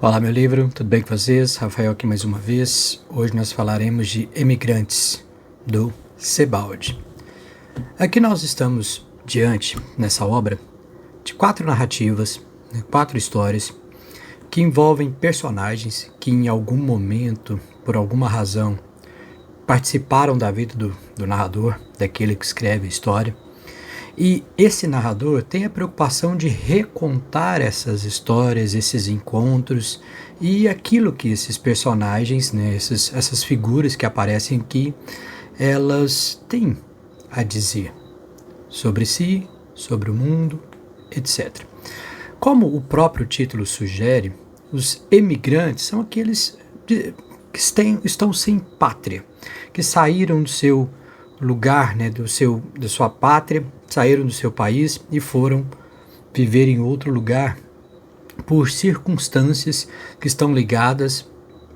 Olá, meu livro, tudo bem com vocês? Rafael aqui mais uma vez. Hoje nós falaremos de Emigrantes, do Sebald. Aqui nós estamos diante, nessa obra, de 4 narrativas, 4 histórias, que envolvem personagens que em algum momento, por alguma razão, participaram da vida do narrador, daquele que escreve a história. E esse narrador tem a preocupação de recontar essas histórias, esses encontros e aquilo que esses personagens, essas figuras que aparecem aqui, elas têm a dizer sobre si, sobre o mundo, etc. Como o próprio título sugere, os emigrantes são aqueles que estão sem pátria, que saíram do seu lugar, da sua pátria, saíram do seu país e foram viver em outro lugar por circunstâncias que estão ligadas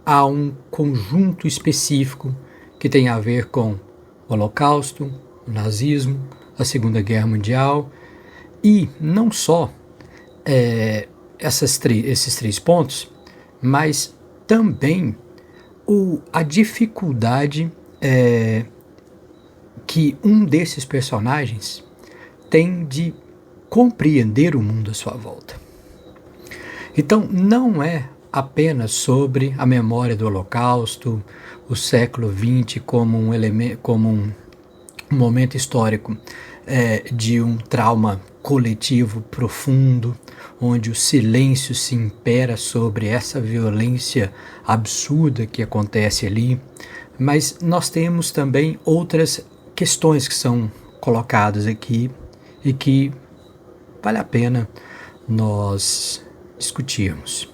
a um conjunto específico que tem a ver com o Holocausto, o nazismo, a Segunda Guerra Mundial e não só esses 3 pontos, mas também a dificuldade que um desses personagens tem de compreender o mundo à sua volta. Então, não é apenas sobre a memória do Holocausto, o século XX como um momento histórico de um trauma coletivo profundo, onde o silêncio se impera sobre essa violência absurda que acontece ali, mas nós temos também outras questões que são colocadas aqui e que vale a pena nós discutirmos.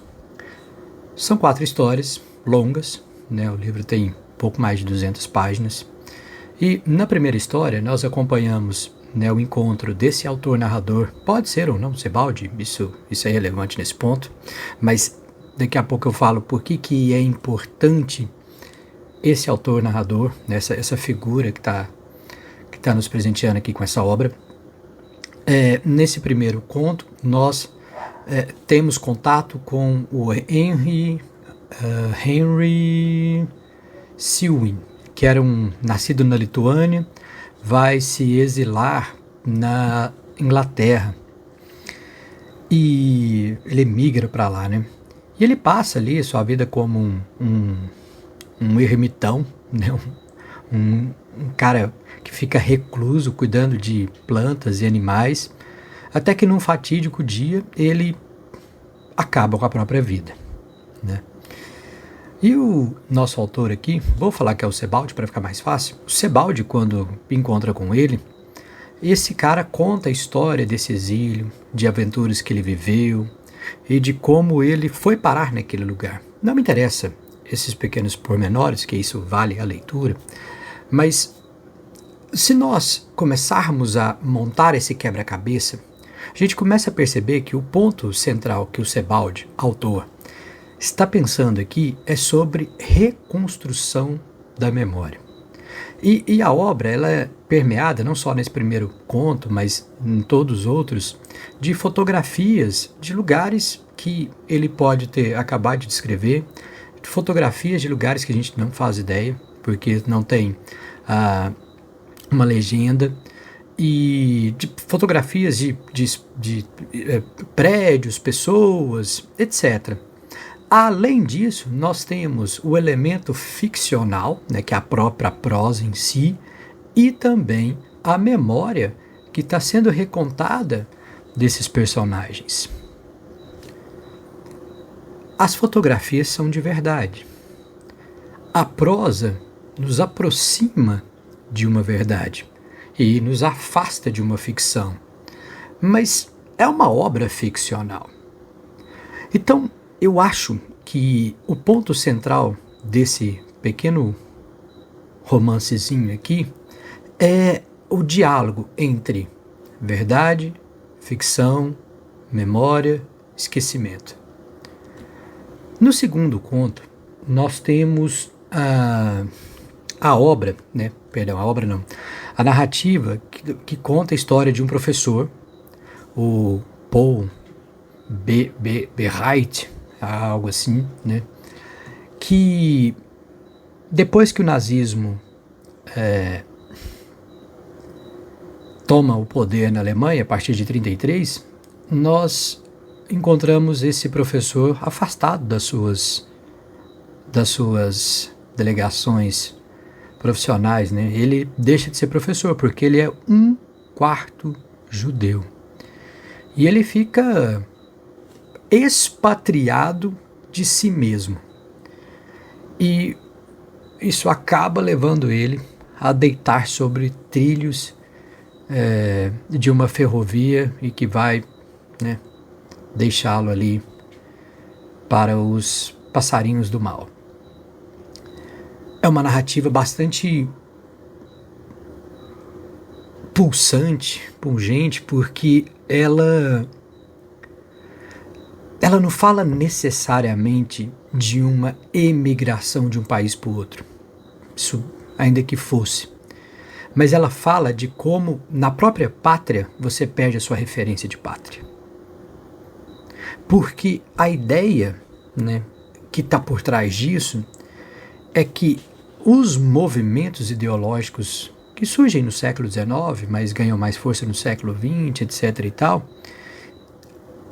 São 4 histórias longas, o livro tem pouco mais de 200 páginas, e na primeira história nós acompanhamos o encontro desse autor-narrador, pode ser ou não Sebald, isso é relevante nesse ponto, mas daqui a pouco eu falo por que é importante esse autor-narrador, essa figura que está nos presenteando aqui com essa obra. Nesse primeiro conto, nós temos contato com o Henry Selwyn, que era nascido na Lituânia, vai se exilar na Inglaterra e ele migra para lá, E ele passa ali sua vida como um ermitão, um cara que fica recluso cuidando de plantas e animais, até que num fatídico dia ele acaba com a própria vida, E o nosso autor aqui, vou falar que é o Sebald para ficar mais fácil. O Sebald, quando encontra com ele, esse cara conta a história desse exílio, de aventuras que ele viveu e de como ele foi parar naquele lugar. Não me interessa esses pequenos pormenores, que isso vale a leitura, mas se nós começarmos a montar esse quebra-cabeça, a gente começa a perceber que o ponto central que o Sebald, autor, está pensando aqui é sobre reconstrução da memória. E a obra ela é permeada, não só nesse primeiro conto, mas em todos os outros, de fotografias de lugares que ele pode ter acabado de descrever, de fotografias de lugares que a gente não faz ideia, porque não tem uma legenda, e de fotografias de prédios, pessoas, etc. Além disso, nós temos o elemento ficcional, que é a própria prosa em si, e também a memória que está sendo recontada desses personagens. As fotografias são de verdade. A prosa nos aproxima de uma verdade e nos afasta de uma ficção, mas é uma obra ficcional. Então, eu acho que o ponto central desse pequeno romancezinho aqui é o diálogo entre verdade, ficção, memória, esquecimento. No segundo conto, nós temos a narrativa que conta a história de um professor, o Paul Bereit, algo assim, né? Que depois que o nazismo toma o poder na Alemanha, a partir de 1933, nós encontramos esse professor afastado das suas delegações profissionais, né? Ele deixa de ser professor porque ele é um quarto judeu. E ele fica expatriado de si mesmo. E isso acaba levando ele a deitar sobre trilhos de uma ferrovia e que vai, né, deixá-lo ali para os passarinhos do mal. É uma narrativa bastante pulsante, pungente, porque ela não fala necessariamente de uma emigração de um país para o outro, isso ainda que fosse, mas ela fala de como na própria pátria você perde a sua referência de pátria. Porque a ideia, né, que está por trás disso é que os movimentos ideológicos que surgem no século XIX, mas ganham mais força no século XX, etc. e tal,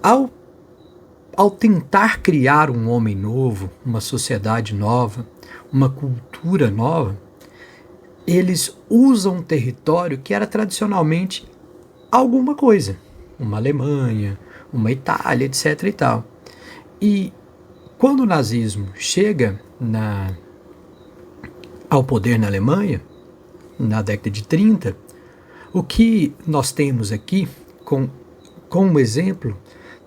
ao tentar criar um homem novo, uma sociedade nova, uma cultura nova, eles usam um território que era tradicionalmente alguma coisa, uma Alemanha, uma Itália, etc. e tal. E quando o nazismo chega ao poder na Alemanha, na década de 30, o que nós temos aqui, com um exemplo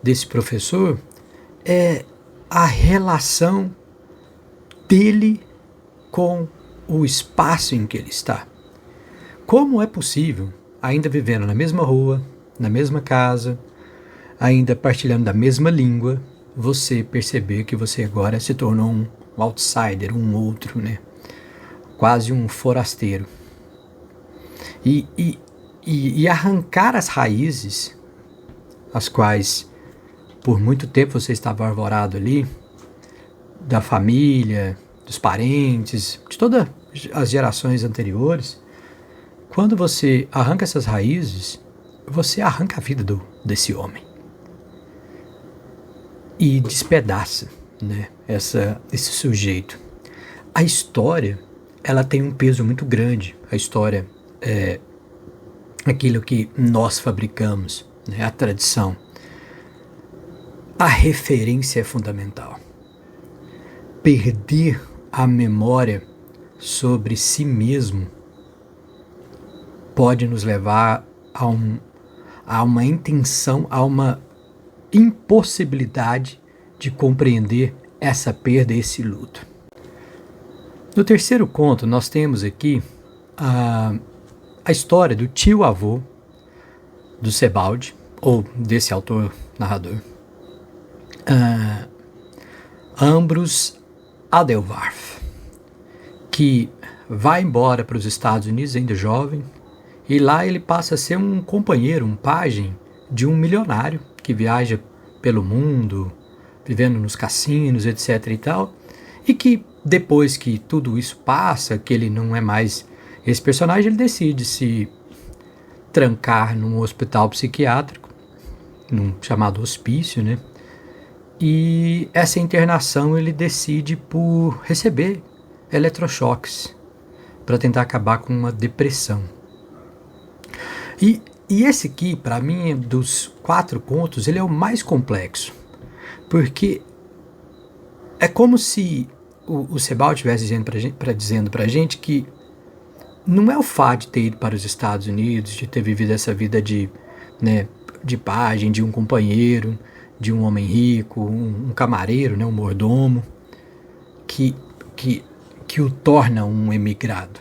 desse professor, é a relação dele com o espaço em que ele está. Como é possível, ainda vivendo na mesma rua, na mesma casa, ainda partilhando da mesma língua, você perceber que você agora se tornou um outsider, um outro, né? Quase um forasteiro. E arrancar as raízes, as quais por muito tempo você estava arvorado ali, da família, dos parentes, de todas as gerações anteriores. Quando você arranca essas raízes, você arranca a vida desse homem. E despedaça, né, esse sujeito. A história, ela tem um peso muito grande. A história é aquilo que nós fabricamos, né, a tradição. A referência é fundamental. Perder a memória sobre si mesmo pode nos levar a uma intenção, a uma impossibilidade de compreender essa perda, esse luto. No terceiro conto, nós temos aqui a história do tio-avô do Sebald, ou desse autor narrador, Ambrus Adelwarth, que vai embora para os Estados Unidos ainda jovem, e lá ele passa a ser um companheiro, um pajem de um milionário que viaja pelo mundo, vivendo nos cassinos, etc. e tal, e que depois que tudo isso passa, que ele não é mais esse personagem, ele decide se trancar num hospital psiquiátrico, num chamado hospício, né? E essa internação ele decide por receber eletrochoques para tentar acabar com uma depressão. E esse aqui, para mim, dos 4 contos, ele é o mais complexo, porque é como se o Sebald estivesse dizendo para a gente que não é o fato de ter ido para os Estados Unidos, de ter vivido essa vida de pajem, de um companheiro, de um homem rico, um camareiro, né, um mordomo, que o torna um emigrado.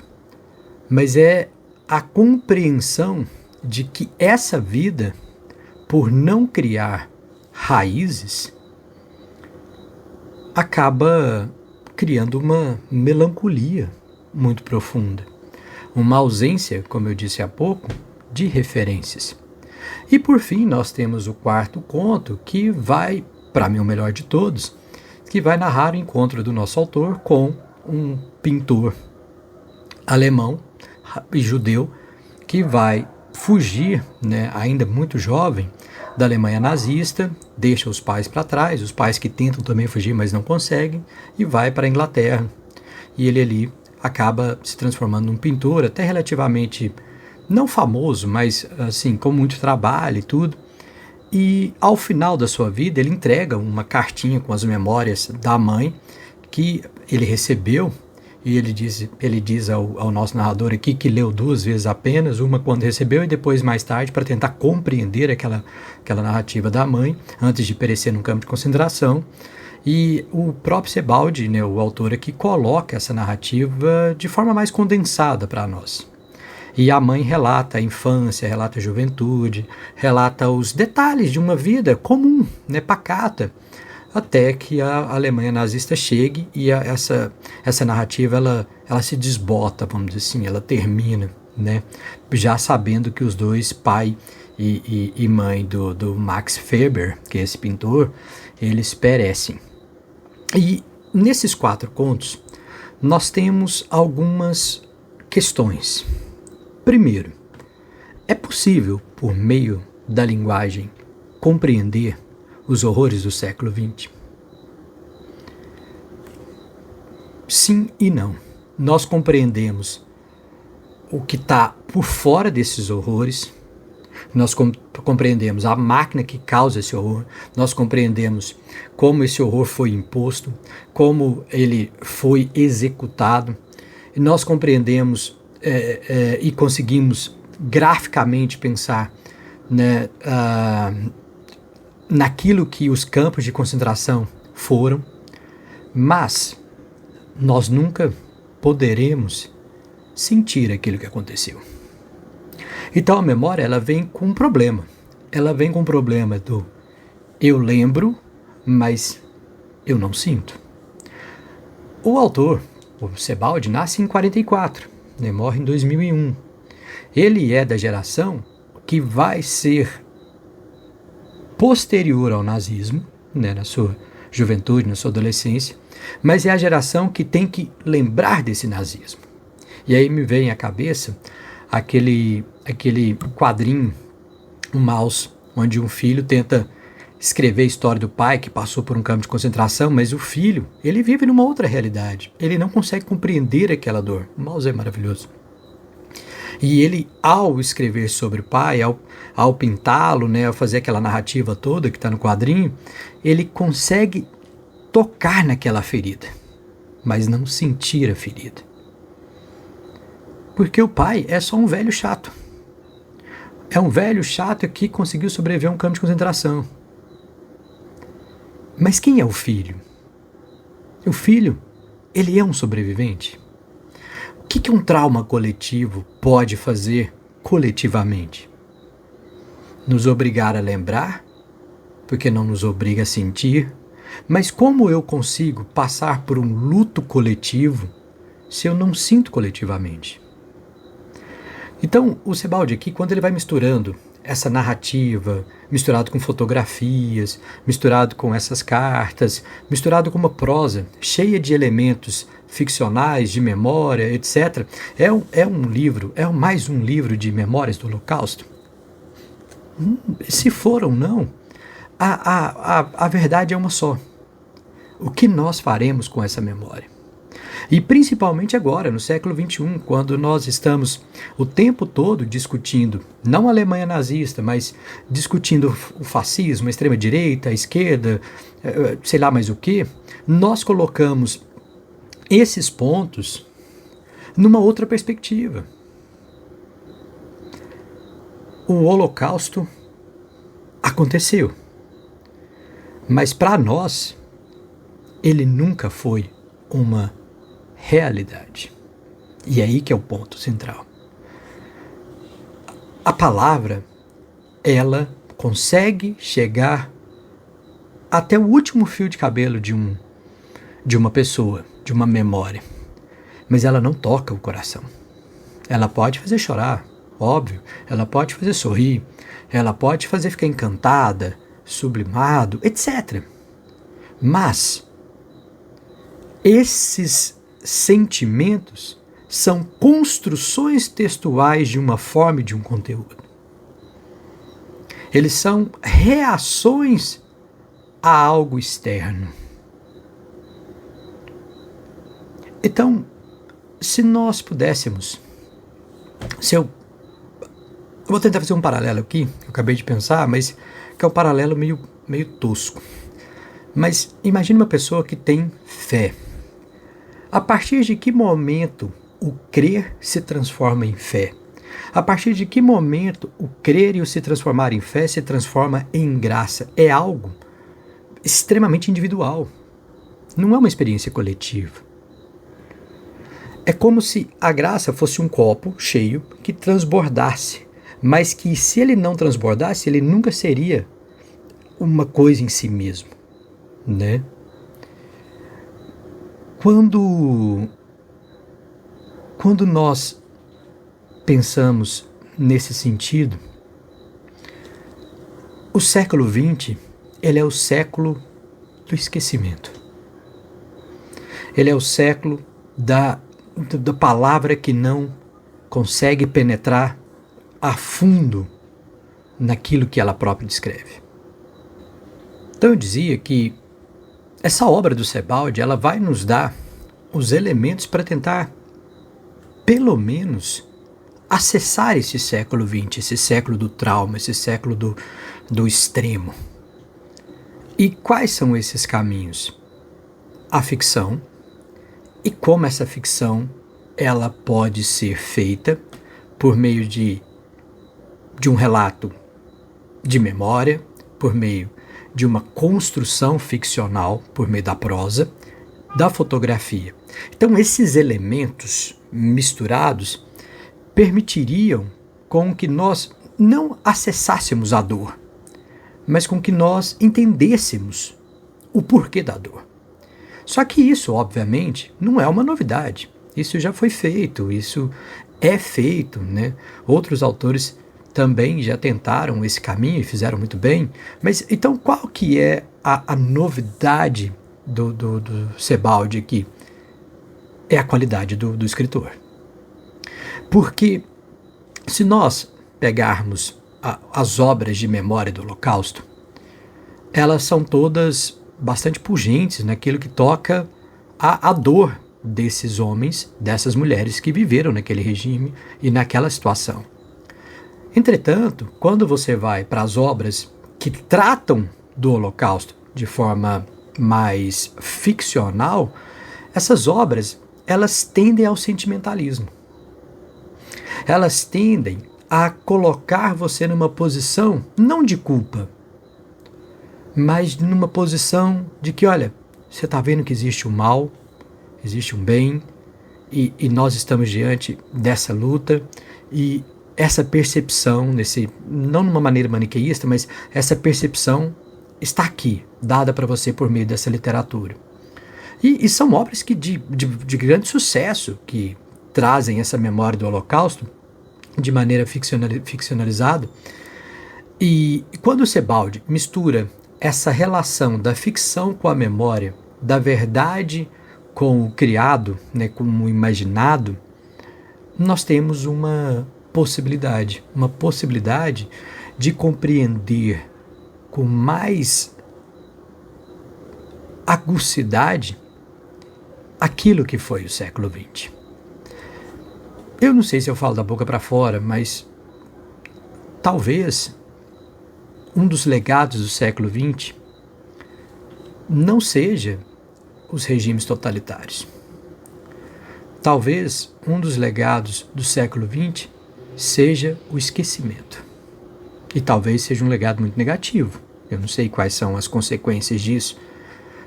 Mas é a compreensão de que essa vida, por não criar raízes, acaba criando uma melancolia muito profunda. Uma ausência, como eu disse há pouco, de referências. E por fim, nós temos o 4º conto, que vai, para mim, o melhor de todos, que vai narrar o encontro do nosso autor com um pintor alemão e judeu que vai fugir, né, ainda muito jovem, da Alemanha nazista, deixa os pais para trás, os pais que tentam também fugir, mas não conseguem, e vai para a Inglaterra. E ele ali acaba se transformando num pintor até relativamente não famoso, mas assim, com muito trabalho e tudo. E ao final da sua vida ele entrega uma cartinha com as memórias da mãe que ele recebeu, e ele diz ao nosso narrador aqui que leu 2 vezes apenas, uma quando recebeu e depois mais tarde para tentar compreender aquela narrativa da mãe antes de perecer num campo de concentração. E o próprio Sebald, né, o autor aqui, coloca essa narrativa de forma mais condensada para nós. E a mãe relata a infância, relata a juventude, relata os detalhes de uma vida comum, né, pacata, até que a Alemanha nazista chegue e essa narrativa ela se desbota, vamos dizer assim, ela termina, né, já sabendo que os dois, pai e mãe do Max Weber, que é esse pintor, eles perecem. E nesses 4 contos nós temos algumas questões. Primeiro, é possível, por meio da linguagem, compreender os horrores do século XX? Sim e não. Nós compreendemos o que está por fora desses horrores, nós compreendemos a máquina que causa esse horror, nós compreendemos como esse horror foi imposto, como ele foi executado, e nós compreendemos e conseguimos graficamente pensar, né, naquilo que os campos de concentração foram, mas nós nunca poderemos sentir aquilo que aconteceu. Então a memória ela vem com um problema. Ela vem com o problema do eu lembro, mas eu não sinto. O autor, o Sebald, nasce em 1944, né, morre em 2001. Ele é da geração que vai ser posterior ao nazismo, né, na sua juventude, na sua adolescência, mas é a geração que tem que lembrar desse nazismo. E aí me vem à cabeça aquele quadrinho, o Maus, onde um filho tenta escrever a história do pai que passou por um campo de concentração, mas o filho, ele vive numa outra realidade. Ele não consegue compreender aquela dor. O Maus é maravilhoso. E ele, ao escrever sobre o pai, ao pintá-lo, né, ao fazer aquela narrativa toda que está no quadrinho, ele consegue tocar naquela ferida, mas não sentir a ferida. Porque o pai é só um velho chato. É um velho chato que conseguiu sobreviver a um campo de concentração. Mas quem é o filho? O filho, ele é um sobrevivente. O que um trauma coletivo pode fazer coletivamente? Nos obrigar a lembrar, porque não nos obriga a sentir. Mas como eu consigo passar por um luto coletivo se eu não sinto coletivamente? Então, o Sebald aqui, quando ele vai misturando essa narrativa, misturado com fotografias, misturado com essas cartas, misturado com uma prosa cheia de elementos ficcionais, de memória, etc., é mais um livro de memórias do Holocausto? Se for ou não, a verdade é uma só. O que nós faremos com essa memória? E principalmente agora, no século XXI, quando nós estamos o tempo todo discutindo, não a Alemanha nazista, mas discutindo o fascismo, a extrema-direita, a esquerda, sei lá mais o que, nós colocamos esses pontos numa outra perspectiva. O Holocausto aconteceu, mas para nós ele nunca foi uma realidade. E é aí que é o ponto central. A palavra, ela consegue chegar até o último fio de cabelo de uma pessoa, de uma memória, mas ela não toca o coração. Ela pode fazer chorar, óbvio, ela pode fazer sorrir, ela pode fazer ficar encantada, sublimado, etc. Mas Esses sentimentos são construções textuais de uma forma e de um conteúdo. Eles são reações a algo externo. Então, se nós pudéssemos, eu vou tentar fazer um paralelo aqui, que eu acabei de pensar, mas que é um paralelo meio tosco. Mas imagine uma pessoa que tem fé. A partir de que momento o crer se transforma em fé? A partir de que momento o crer e o se transformar em fé se transforma em graça? É algo extremamente individual. Não é uma experiência coletiva. É como se a graça fosse um copo cheio que transbordasse, mas que se ele não transbordasse, ele nunca seria uma coisa em si mesmo, né? Quando nós pensamos nesse sentido, o século XX, ele é o século do esquecimento. Ele é o século da palavra que não consegue penetrar a fundo naquilo que ela própria descreve. Então eu dizia que essa obra do Sebald, ela vai nos dar os elementos para tentar, pelo menos, acessar esse século XX, esse século do trauma, esse século do extremo. E quais são esses caminhos? A ficção, e como essa ficção ela pode ser feita por meio de um relato de memória, por meio de uma construção ficcional, por meio da prosa, da fotografia. Então, esses elementos misturados permitiriam com que nós não acessássemos a dor, mas com que nós entendêssemos o porquê da dor. Só que isso, obviamente, não é uma novidade. Isso já foi feito, isso é feito, né? Outros autores também já tentaram esse caminho e fizeram muito bem. Mas então qual que é a novidade do Sebald aqui? É a qualidade do escritor. Porque se nós pegarmos as obras de memória do Holocausto, elas são todas bastante pungentes naquilo que toca a dor desses homens, dessas mulheres que viveram naquele regime e naquela situação. Entretanto, quando você vai para as obras que tratam do Holocausto de forma mais ficcional, essas obras, elas tendem ao sentimentalismo. Elas tendem a colocar você numa posição não de culpa, mas numa posição de que, olha, você está vendo que existe um mal, existe um bem, e nós estamos diante dessa luta, e essa percepção, não de uma maneira maniqueísta, mas essa percepção está aqui, dada para você por meio dessa literatura. E são obras que de grande sucesso, que trazem essa memória do Holocausto de maneira ficcionalizada. E quando o Sebald mistura essa relação da ficção com a memória, da verdade com o criado, né, com o imaginado, nós temos uma possibilidade de compreender com mais agucidade aquilo que foi o século XX. Eu não sei se eu falo da boca para fora, mas talvez um dos legados do século XX não seja os regimes totalitários. Talvez um dos legados do século XX seja o esquecimento. E talvez seja um legado muito negativo. Eu não sei quais são as consequências disso.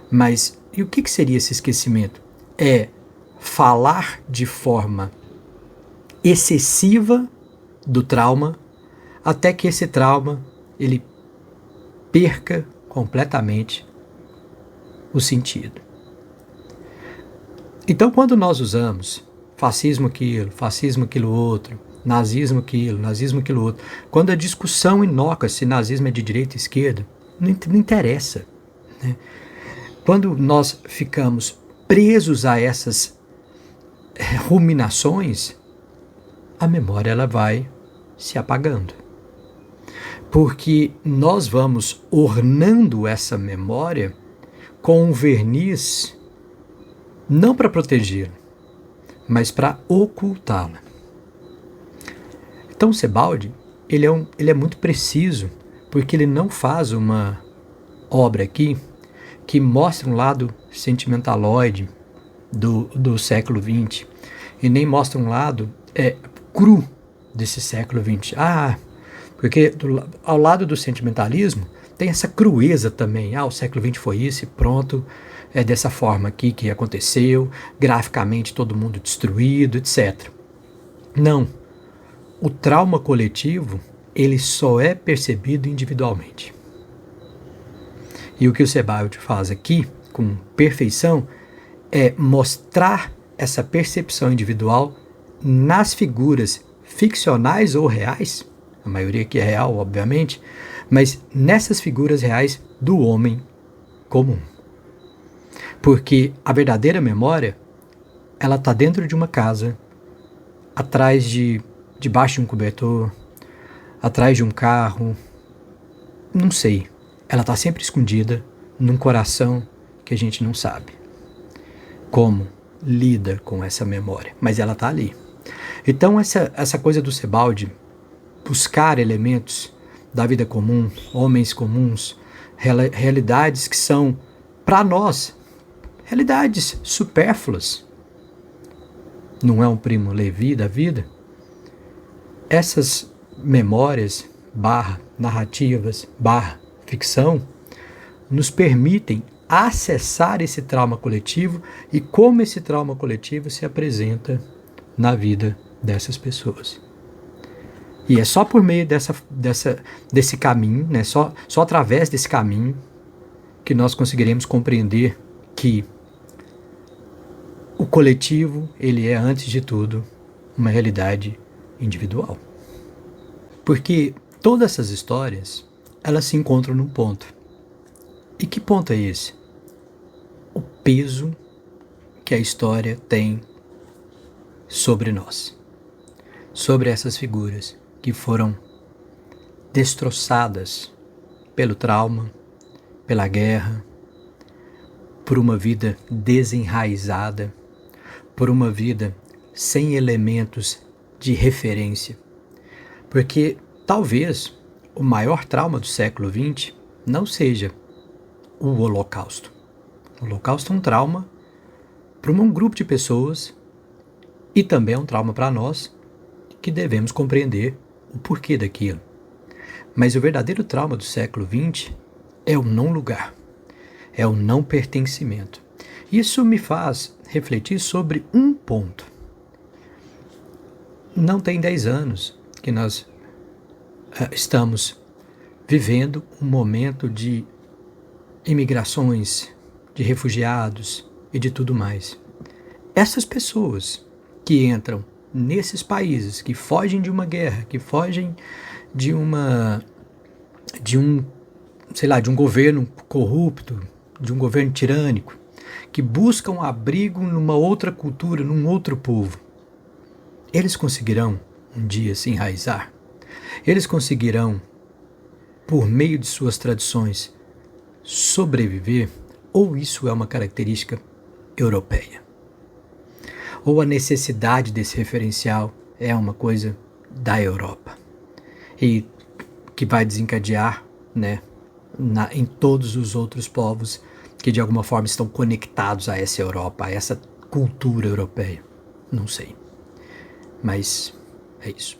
Mas e o que seria esse esquecimento? É falar de forma excessiva do trauma até que esse trauma ele perca completamente o sentido. Então, quando nós usamos fascismo aquilo outro, nazismo aquilo outro, quando a discussão inócua se nazismo é de direita ou esquerda, não interessa, né? Quando nós ficamos presos a essas ruminações, a memória ela vai se apagando. Porque nós vamos ornando essa memória com um verniz não para protegê-la, mas para ocultá-la. Então Sebald, ele é muito preciso, porque ele não faz uma obra aqui que mostra um lado sentimentaloide do século XX, e nem mostra um lado cru desse século XX. Porque ao lado do sentimentalismo tem essa crueza também. O século XX foi isso e pronto, é dessa forma aqui que aconteceu, graficamente todo mundo destruído, etc. Não. O trauma coletivo, ele só é percebido individualmente. E o que o Sebald faz aqui, com perfeição, é mostrar essa percepção individual nas figuras ficcionais ou reais, a maioria aqui é real, obviamente, mas nessas figuras reais do homem comum. Porque a verdadeira memória, ela está dentro de uma casa, debaixo de um cobertor, atrás de um carro, não sei. Ela está sempre escondida num coração que a gente não sabe como lida com essa memória, mas ela está ali. Então essa coisa do Sebald, buscar elementos da vida comum, homens comuns, realidades que são, para nós, realidades supérfluas. Não é um Primo Levi da vida? Essas memórias, narrativas, ficção, nos permitem acessar esse trauma coletivo e como esse trauma coletivo se apresenta na vida dessas pessoas. E é só por meio desse caminho, né, só através desse caminho, que nós conseguiremos compreender que o coletivo, ele é, antes de tudo, uma realidade individual. Porque todas essas histórias, elas se encontram num ponto. E que ponto é esse? O peso que a história tem sobre nós. Sobre essas figuras que foram destroçadas pelo trauma, pela guerra, por uma vida desenraizada, por uma vida sem elementos de referência. Porque talvez o maior trauma do século XX não seja o Holocausto. O Holocausto é um trauma para um grupo de pessoas e também é um trauma para nós que devemos compreender o porquê daquilo. Mas o verdadeiro trauma do século XX é o não lugar, é o não pertencimento. Isso me faz refletir sobre um ponto. Não tem 10 anos que nós estamos vivendo um momento de imigrações, de refugiados e de tudo mais. Essas pessoas que entram nesses países, que fogem de uma guerra, que fogem de um governo corrupto, de um governo tirânico, que buscam abrigo numa outra cultura, num outro povo, eles conseguirão um dia se enraizar? Eles conseguirão, por meio de suas tradições, sobreviver? Ou isso é uma característica europeia? Ou a necessidade desse referencial é uma coisa da Europa e que vai desencadear, né, em todos os outros povos que de alguma forma estão conectados a essa Europa, a essa cultura europeia? Não sei. Mas é isso.